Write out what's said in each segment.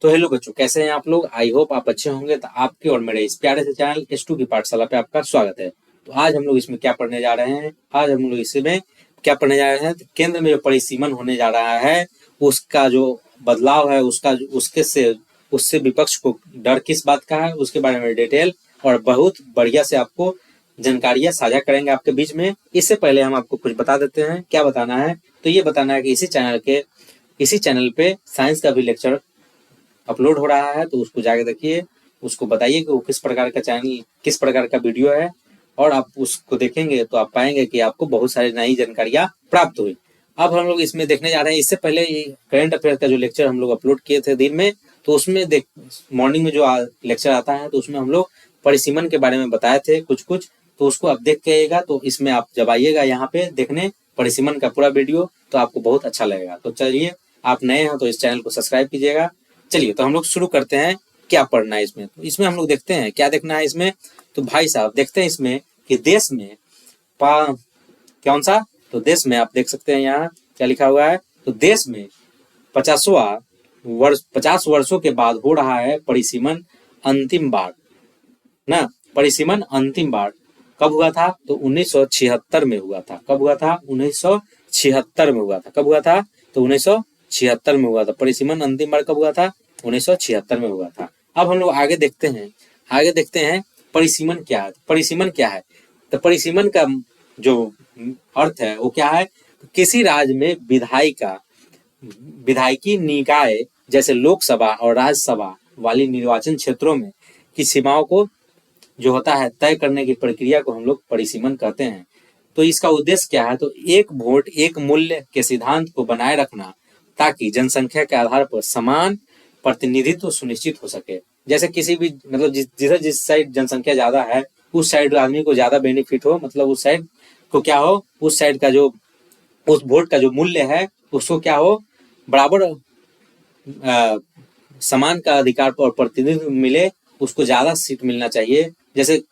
तो हेलो बच्चों, कैसे हैं आप लोग। आई होप आप अच्छे होंगे। तो आपके और मेरे इस प्यारे से चैनल S2 की पाठशाला पे आपका स्वागत है। तो आज हम लोग इसमें क्या पढ़ने जा रहे हैं, आज हम लोग इसमें क्या पढ़ने जा रहे हैं, तो केंद्र में जो परिसीमन होने जा रहा है उसका जो बदलाव है, उससे विपक्ष को डर किस बात का है, उसके बारे में डिटेल और बहुत बढ़िया से आपको जानकारियां साझा करेंगे आपके बीच में। इससे पहले हम आपको कुछ बता देते हैं। क्या बताना है, तो ये बताना है कि इसी चैनल पे साइंस का भी लेक्चर अपलोड हो रहा है, तो उसको जाके देखिए, उसको बताइए कि वो किस प्रकार का चैनल, किस प्रकार का वीडियो है, और आप उसको देखेंगे तो आप पाएंगे कि आपको बहुत सारी नई जानकारियां प्राप्त हुई। अब हम लोग इसमें देखने जा रहे हैं, इससे पहले करंट अफेयर का जो लेक्चर हम लोग अपलोड किए थे दिन में, तो उसमें मॉर्निंग में जो लेक्चर आता है तो उसमें हम लोग परिसीमन के बारे में बताए थे कुछ, तो उसको आप देख के आइएगा। तो इसमें आप जब आइएगा यहाँ पे देखने परिसीमन का पूरा वीडियो, तो आपको बहुत अच्छा लगेगा। तो चलिए, आप नए हैं तो इस चैनल को सब्सक्राइब कीजिएगा। चलिए, तो हम लोग शुरू करते हैं। क्या पढ़ना है इसमें, तो इसमें हम लोग देखते हैं क्या देखना है इसमें। तो भाई साहब देखते हैं इसमें कि देश में कौन सा, तो देश में आप देख सकते हैं यहाँ क्या लिखा हुआ है। तो देश में 50 वर्षों के बाद हो रहा है परिसीमन अंतिम बार ना। परिसीमन अंतिम बार कब हुआ था, तो 1976 में हुआ था। कब हुआ था, 1976 में हुआ था। कब हुआ था, तो 1976 में हुआ था। परिसीमन अंतिम बार कब हुआ था, 1976 में हुआ था। अब हम लोग आगे देखते हैं परिसीमन क्या है। परिसीमन क्या है, तो परिसीमन का जो अर्थ है वो क्या है, किसी राज्य में विधायकी निकाय जैसे लोकसभा और राज्यसभा वाली निर्वाचन क्षेत्रों में की सीमाओं को जो होता है तय करने की प्रक्रिया को हम लोग परिसीमन कहते हैं। तो इसका उद्देश्य क्या है, तो एक वोट एक मूल्य के सिद्धांत को बनाए रखना, ताकि जनसंख्या के आधार पर समान प्रतिनिधित्व सुनिश्चित हो सके। जैसे किसी भी मतलब जिस साइड जनसंख्या ज्यादा है उस साइड आदमी को ज्यादा बेनिफिट हो, मतलब उस साइड को क्या हो, उस साइड का जो उस वोट का जो मूल्य है उसको क्या हो, बराबर समान का अधिकार और प्रतिनिधित्व मिले, उसको ज्यादा सीट मिलना चाहिए। जैसे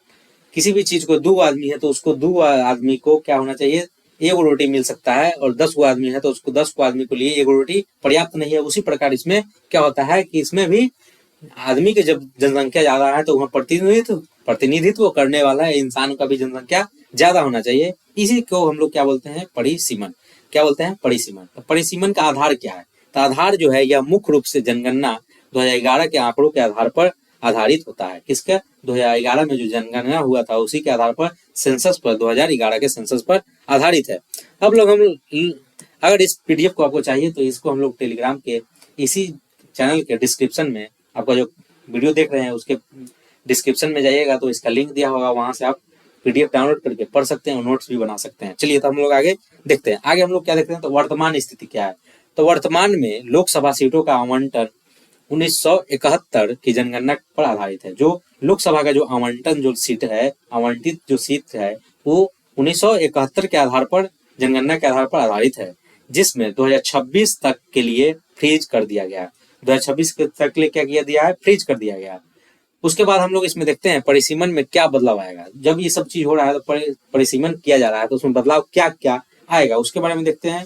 किसी भी चीज को 2 आदमी है तो उसको 2 आदमी को क्या होना चाहिए, 1 रोटी मिल सकता है, और 10 आदमी है तो उसको 10 आदमी को लिए 1 रोटी पर्याप्त नहीं है। उसी प्रकार इसमें क्या होता है कि इसमें भी आदमी की जब जनसंख्या ज्यादा है तो वहाँ प्रतिनिधित्व करने वाला इंसान का भी जनसंख्या ज्यादा होना चाहिए। इसी को हम लोग क्या बोलते हैं, परिसीमन। क्या बोलते हैं, परिसीमन। तो परिसीमन का आधार क्या है, तो आधार जो है यह मुख्य रूप से जनगणना 2011 के आंकड़ों के आधार पर आधारित होता है। किसका, 2011 में जो जनगणना हुआ था उसी के आधार पर, सेंसस पर, 2011 के सेंसस पर आधारित है। अब लोग अगर इस PDF को आपको चाहिए तो इसको हम लोग टेलीग्राम के इसी चैनल के डिस्क्रिप्शन में, आपका जो वीडियो देख रहे हैं उसके डिस्क्रिप्शन में जाइएगा तो इसका लिंक दिया होगा, वहां से आप PDF डाउनलोड करके पढ़ सकते हैं और नोट्स भी बना सकते हैं। चलिए, तो हम लोग आगे देखते हैं। आगे हम लोग क्या देखते हैं, तो वर्तमान स्थिति क्या है। तो वर्तमान में लोकसभा सीटों का आवंटन 1971 की जनगणना पर आधारित है। जो लोकसभा का जो आवंटित जो सीट है वो 1971 के आधार पर, जनगणना के आधार पर आधारित है, जिसमें 2026 तक के लिए फ्रीज कर दिया गया। 2026 तक के लिए क्या किया दिया है, फ्रीज कर दिया गया। उसके बाद हम लोग इसमें देखते हैं परिसीमन में क्या बदलाव आएगा। जब ये सब चीज हो रहा है तो परिसीमन किया जा रहा है, तो उसमें बदलाव क्या क्या आएगा उसके बारे में देखते हैं।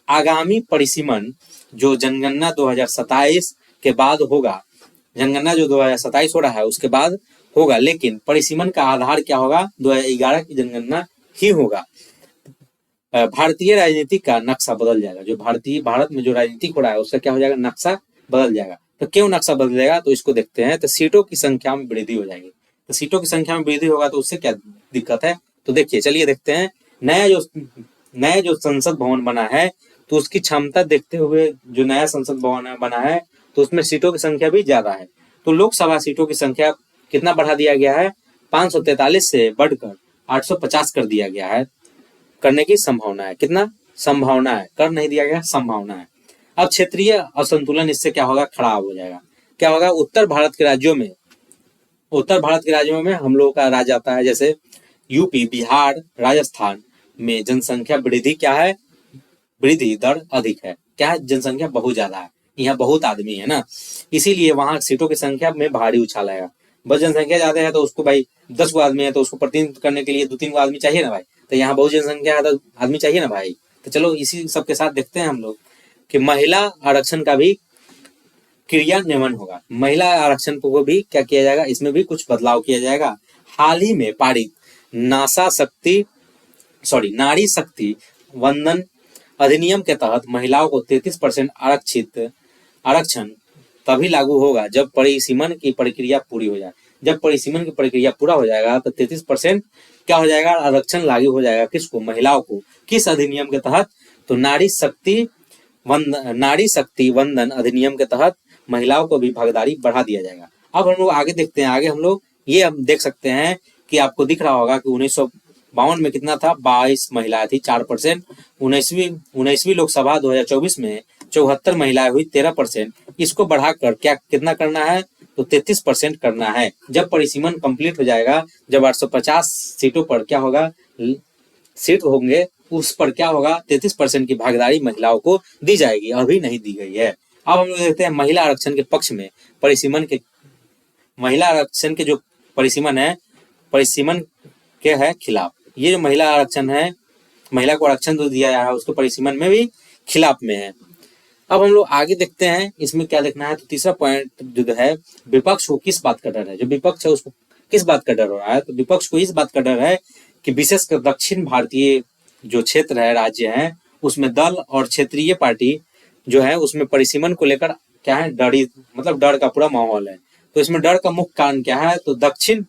आगामी परिसीमन जो जनगणना 2027 के बाद होगा, जनगणना जो 2027 हो रहा है उसके बाद होगा, लेकिन परिसीमन का आधार क्या होगा, 2011 की जनगणना ही होगा। भारतीय राजनीति का नक्शा बदल जाएगा। जो भारत में जो राजनीतिक हो रहा है उसका क्या हो जाएगा, नक्शा बदल जाएगा। तो क्यों नक्शा बदलेगा, तो इसको देखते हैं। तो सीटों की संख्या में वृद्धि हो जाएगी। तो सीटों की संख्या में वृद्धि होगा तो उससे क्या दिक्कत है, तो देखिए, चलिए देखते हैं। नया जो संसद भवन बना है तो उसकी क्षमता देखते हुए जो नया संसद भवन बना है तो उसमें सीटों की संख्या भी ज्यादा है। तो लोकसभा सीटों की संख्या कितना बढ़ा दिया गया है, 543 से बढ़कर 850 कर दिया गया है। करने की संभावना है, कितना संभावना है, कर नहीं दिया गया, संभावना है। अब क्षेत्रीय असंतुलन इससे क्या होगा, खराब हो जाएगा। क्या होगा, उत्तर भारत के राज्यों में हम लोगों का राज्य आता है, जैसे यूपी, बिहार, राजस्थान में जनसंख्या वृद्धि क्या है, वृद्धि दर अधिक है। क्या है, जनसंख्या बहुत ज्यादा है, यहाँ बहुत आदमी है ना, इसीलिए वहां सीटों की संख्या में भारी उछाल आएगा। बस जनसंख्या ज्यादा है तो उसको भाई 10 आदमी है तो उसको प्रतिनिधित्व करने के लिए 2-3 आदमी चाहिए ना भाई, तो यहाँ बहुत जनसंख्या है तो आदमी चाहिए ना भाई। तो चलो इसी सब के साथ देखते हैं हम लोग कि महिला आरक्षण का भी क्रियान्वयन होगा। महिला आरक्षण को भी क्या किया जाएगा, इसमें भी कुछ बदलाव किया जाएगा। हाल ही में पारित नारी शक्ति वंदन अधिनियम के तहत महिलाओं को 33% आरक्षण तभी लागू होगा जब परिसीमन की प्रक्रिया पूरी हो जाए। जब परिसीमन की प्रक्रिया पूरा हो जाएगा तो 33% क्या हो जाएगा, आरक्षण लागू हो जाएगा। किसको, महिलाओं को। किस अधिनियम के तहत, तो नारी शक्ति वंदन अधिनियम के तहत महिलाओं को भी भागीदारी बढ़ा दिया जाएगा। अब हम लोग आगे देखते हैं। आगे हम लोग ये हम देख सकते हैं कि आपको दिख रहा होगा कि 1952 में कितना था, 22 महिलाएं थी, 4%। 19वीं लोकसभा 2024 में 74 महिलाएं हुई, 13%। इसको बढ़ाकर क्या कितना करना है, तो 33% करना है। जब परिसीमन कंप्लीट हो जाएगा, जब 850 सीटों पर क्या होगा, सीट होंगे, उस पर क्या होगा, 33% की भागीदारी महिलाओं को दी जाएगी। अभी नहीं दी गई है। अब हम लोग देखते हैं महिला आरक्षण के पक्ष में महिला आरक्षण के जो परिसीमन के है खिलाफ। ये जो महिला आरक्षण है, महिला को आरक्षण जो दिया है उसके परिसीमन में भी खिलाफ में है। अब हम लोग आगे देखते हैं इसमें क्या देखना है। तो तीसरा पॉइंट जो है, विपक्ष को किस बात का डर है। जो विपक्ष है उसको किस बात का डर हो रहा है, तो विपक्ष को इस बात का डर है कि विशेषकर दक्षिण भारतीय जो क्षेत्र है, राज्य है, उसमें दल और क्षेत्रीय पार्टी जो है उसमें परिसीमन को लेकर क्या है, डर का पूरा माहौल है। तो इसमें डर का मुख्य कारण क्या है, तो दक्षिण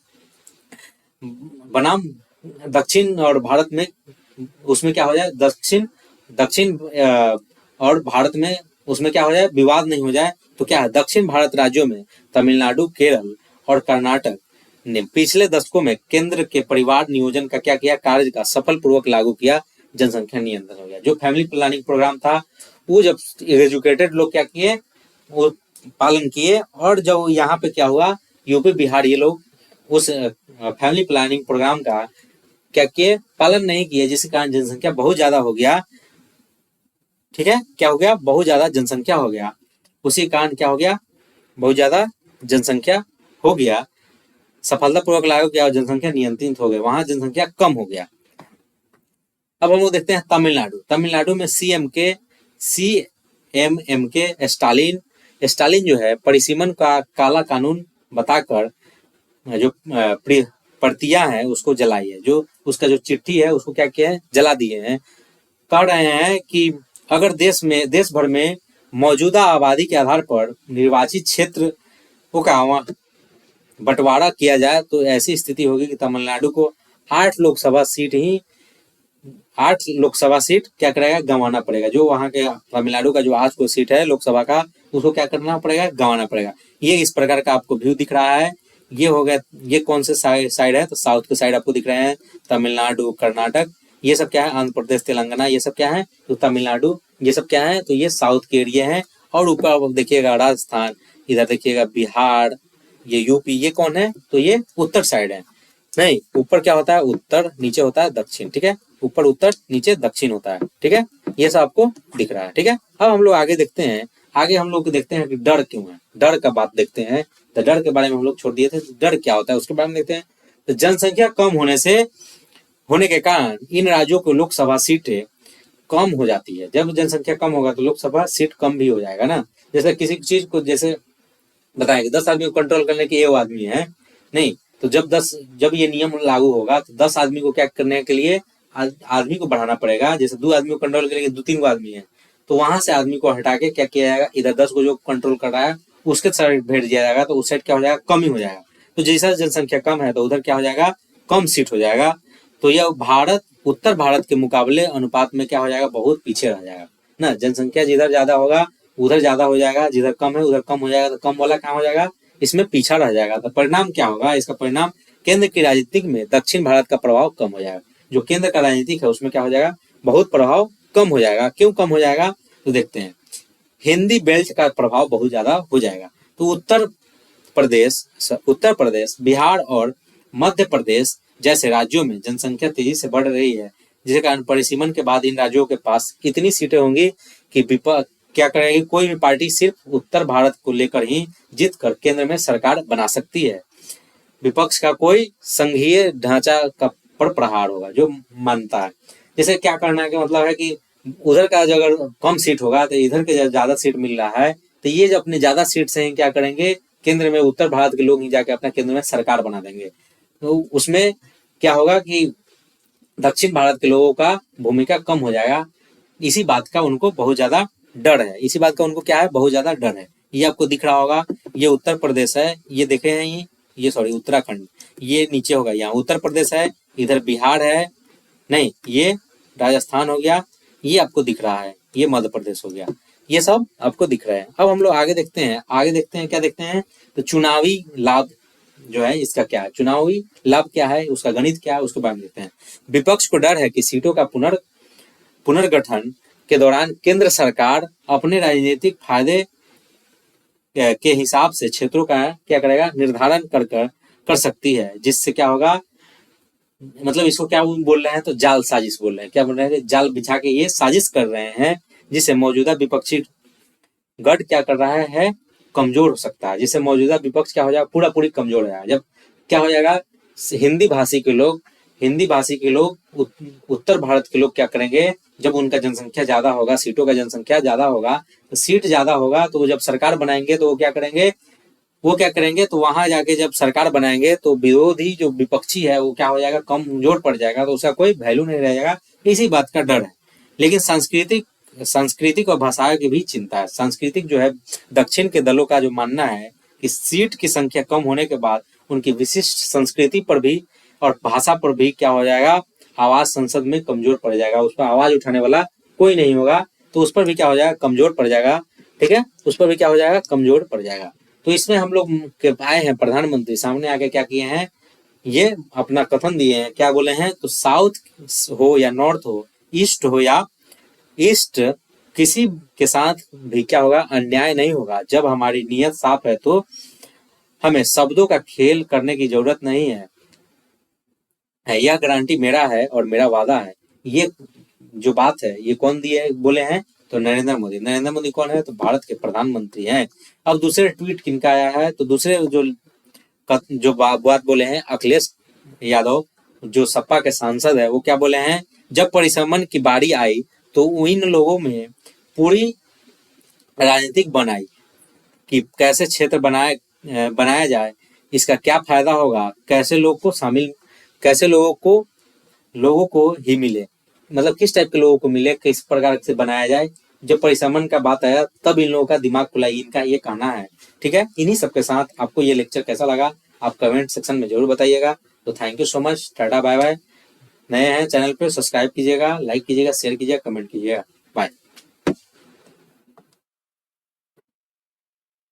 और भारत में उसमें क्या हो जाए, दक्षिण और भारत में उसमें क्या हो जाए, विवाद नहीं हो जाए। तो क्या है, दक्षिण भारत राज्यों में तमिलनाडु, केरल और कर्नाटक ने पिछले दशकों में केंद्र के परिवार नियोजन का क्या किया, कार्य का सफल पूर्वक लागू किया, जनसंख्या नियंत्रण हो गया। जो फैमिली प्लानिंग प्रोग्राम था, वो जब एजुकेटेड लोग क्या किए, वो पालन किए। और जब यहाँ पे क्या हुआ, यूपी बिहार, ये लोग उस फैमिली प्लानिंग प्रोग्राम का क्या किए, पालन नहीं किए, जिसके कारण जनसंख्या बहुत ज्यादा हो गया। ठीक है, क्या हो गया, बहुत ज्यादा जनसंख्या हो गया। उसी कारण क्या हो गया, बहुत ज्यादा जनसंख्या हो गया, सफलतापूर्वक लागू किया और जनसंख्या नियंत्रित हो गई, वहां जनसंख्या कम हो गया। अब हम लोग देखते हैं तमिलनाडु में सीएमएम के स्टालिन जो है परिसीमन का काला कानून बताकर जो प्रतियां है उसको जलाई है। जो उसका जो चिट्ठी है उसको क्या किया है, जला दिए हैं। कह रहे हैं कि अगर देश भर में मौजूदा आबादी के आधार पर निर्वाचित क्षेत्र का बंटवारा किया जाए तो ऐसी स्थिति होगी कि तमिलनाडु को 8 लोकसभा सीट क्या करेगा, गंवाना पड़ेगा। जो वहां के तमिलनाडु का जो आज को सीट है लोकसभा का, उसको क्या करना पड़ेगा, गंवाना पड़ेगा। ये इस प्रकार का आपको व्यू दिख रहा है। ये हो गया, ये कौन से साइड है, तो साउथ के साइड आपको दिख रहे हैं, तमिलनाडु, कर्नाटक, ये सब क्या है, आंध्र प्रदेश, तेलंगाना, ये सब क्या है, तो तमिलनाडु, ये सब क्या है, तो ये साउथ के एरिया है। और ऊपर आप देखिएगा राजस्थान, इधर देखिएगा बिहार, ये यूपी, ये कौन है, तो ये उत्तर साइड है। नहीं, ऊपर क्या होता है, उत्तर, नीचे होता है दक्षिण। ठीक है, ऊपर उत्तर, नीचे दक्षिण होता है। ठीक है, ये सब आपको दिख रहा है। ठीक है, अब हम लोग आगे देखते हैं। आगे हम लोग देखते हैं कि डर क्यों है, डर का बात देखते हैं। तो डर के बारे में हम लोग छोड़ दिए थे, डर क्या होता है उसके बारे में देखते हैं। तो जनसंख्या कम होने के कारण इन राज्यों को लोकसभा सीटें कम हो जाती है। जब जनसंख्या कम होगा तो लोकसभा सीट कम भी हो जाएगा ना। जैसे किसी चीज को जैसे बताएंगे 10 आदमी को कंट्रोल करने के 1 आदमी है, नहीं तो जब ये नियम लागू होगा तो 10 आदमी को क्या करने के लिए आदमी को बढ़ाना पड़ेगा। जैसे 2 आदमी को कंट्रोल करने के 2-3 गो आदमी है, तो वहां से आदमी को हटा के क्या किया जाएगा, इधर 10 को जो कंट्रोल कर रहा है उसके साइड भेज दिया जाएगा, तो उस साइड क्या हो जाएगा, कम ही हो जाएगा। तो जैसा जनसंख्या कम है तो उधर क्या हो जाएगा, कम सीट हो जाएगा। तो यह उत्तर भारत के मुकाबले अनुपात में क्या हो जाएगा, बहुत पीछे रह जाएगा ना। जनसंख्या जिधर ज्यादा होगा उधर ज्यादा हो जाएगा, जिधर कम है उधर कम हो जाएगा, तो कम वाला क्या हो जाएगा, इसमें पीछा रह जाएगा। तो परिणाम क्या होगा, इसका परिणाम केंद्र की राजनीतिक में दक्षिण भारत का प्रभाव कम हो जाएगा। जो केंद्र का राजनीतिक है उसमें क्या हो जाएगा, बहुत प्रभाव कम हो जाएगा। क्यों कम हो जाएगा, तो देखते हैं। हिंदी बेल्ट का प्रभाव बहुत ज्यादा हो जाएगा। तो उत्तर प्रदेश, बिहार और मध्य प्रदेश जैसे राज्यों में जनसंख्या तेजी से बढ़ रही है, जिसके कारण परिसीमन के बाद इन राज्यों के पास इतनी सीटें होंगी कि विपक्ष क्या करेगी, कोई भी पार्टी सिर्फ उत्तर भारत को लेकर ही जीत कर केंद्र में सरकार बना सकती है। विपक्ष का कोई संघीय ढांचा का पर प्रहार होगा, जो मानता है। जैसे क्या करना है कि मतलब है कि उधर का जो अगर कम सीट होगा तो इधर के ज्यादा सीट मिल रहा है, तो ये जो अपने ज्यादा सीट्स हैं क्या करेंगे, केंद्र में उत्तर भारत के लोग ही जाके अपना केंद्र में सरकार बना देंगे। तो उसमें क्या होगा कि दक्षिण भारत के लोगों का भूमिका कम हो जाएगा। इसी बात का उनको बहुत ज्यादा डर है, इसी बात का उनको क्या है, बहुत ज्यादा डर है। ये आपको दिख रहा होगा, ये उत्तर प्रदेश है, ये देखे हैं, ये सॉरी उत्तराखंड, ये नीचे होगा, यहाँ उत्तर प्रदेश है, इधर बिहार है, नहीं ये राजस्थान हो गया, ये आपको दिख रहा है, ये मध्य प्रदेश हो गया, ये सब आपको दिख रहा है। अब हम लोग आगे देखते हैं, क्या देखते हैं, तो चुनावी लाभ जो है इसका क्या है, चुनावी लाभ क्या है, उसका गणित क्या है, उसके बारे में देखते हैं। विपक्ष को डर है कि सीटों का पुनर्गठन के दौरान केंद्र सरकार अपने राजनीतिक फायदे के हिसाब से क्षेत्रों का क्या करेगा, निर्धारण कर सकती है, जिससे क्या होगा, मतलब इसको क्या बोल रहे हैं, तो जाल साजिश बोल रहे हैं, क्या बोल रहे हैं, जाल बिछा के ये साजिश कर रहे हैं, जिससे मौजूदा विपक्षी गढ़ क्या कर रहा है, कमजोर हो सकता है, जिससे मौजूदा विपक्ष क्या हो जाएगा, पूरा पूरी कमजोर हो जाएगा। जब क्या हो जाएगा, हिंदी भाषी के लोग उत्तर भारत के लोग क्या करेंगे, जब उनका जनसंख्या ज्यादा होगा, सीटों का जनसंख्या ज्यादा होगा, तो सीट ज्यादा होगा, तो वो जब सरकार बनाएंगे तो वो क्या करेंगे, तो वहां जाके जब सरकार बनाएंगे तो विरोधी जो विपक्षी है वो क्या हो जाएगा, कमजोर पड़ जाएगा, तो उसका कोई वैल्यू नहीं रह जाएगा। इसी बात का डर है। लेकिन सांस्कृतिक और भाषाओं की भी चिंता है। सांस्कृतिक जो है, दक्षिण के दलों का जो मानना है कि सीट की संख्या कम होने के बाद उनकी विशिष्ट संस्कृति पर भी और भाषा पर भी क्या हो जाएगा, आवाज संसद में कमजोर पड़ जाएगा, उस पर आवाज उठाने वाला कोई नहीं होगा, तो उस पर भी क्या हो जाएगा, कमजोर पड़ जाएगा। ठीक है, उस पर भी क्या हो जाएगा, कमजोर पड़ जाएगा। तो इसमें हम लोग आए हैं, प्रधानमंत्री सामने आके क्या किए हैं, ये अपना कथन दिए हैं, क्या बोले हैं, तो साउथ हो या नॉर्थ हो, ईस्ट हो या ईस्ट, किसी के साथ भी क्या होगा, अन्याय नहीं होगा। जब हमारी नीयत साफ है तो हमें शब्दों का खेल करने की जरूरत नहीं है, यह गारंटी मेरा है और मेरा वादा है। ये जो बात है ये कौन दिए बोले हैं, तो नरेंद्र मोदी कौन है, तो भारत के प्रधानमंत्री हैं। अब दूसरे ट्वीट किनका आया है, तो दूसरे जो बात बोले हैं अखिलेश यादव, जो सपा के सांसद है, वो क्या बोले हैं, जब परिसमन की बारी आई तो इन लोगों में पूरी राजनीतिक बनाई कि कैसे क्षेत्र बनाया जाए, इसका क्या फायदा होगा, कैसे लोगों को ही मिले, मतलब किस टाइप के लोगों को मिले, किस प्रकार से बनाया जाए। जब परिसमन का बात आया तब इन लोगों का दिमाग खुला, इनका ये कहना है। ठीक है, इन्हीं सबके साथ आपको ये लेक्चर कैसा लगा, आप कमेंट सेक्शन में जरूर बताइएगा। तो thank you so much, tata bye bye. नए हैं चैनल पे सब्सक्राइब कीजिएगा, लाइक कीजिएगा, शेयर कीजिएगा, कमेंट कीजिएगा।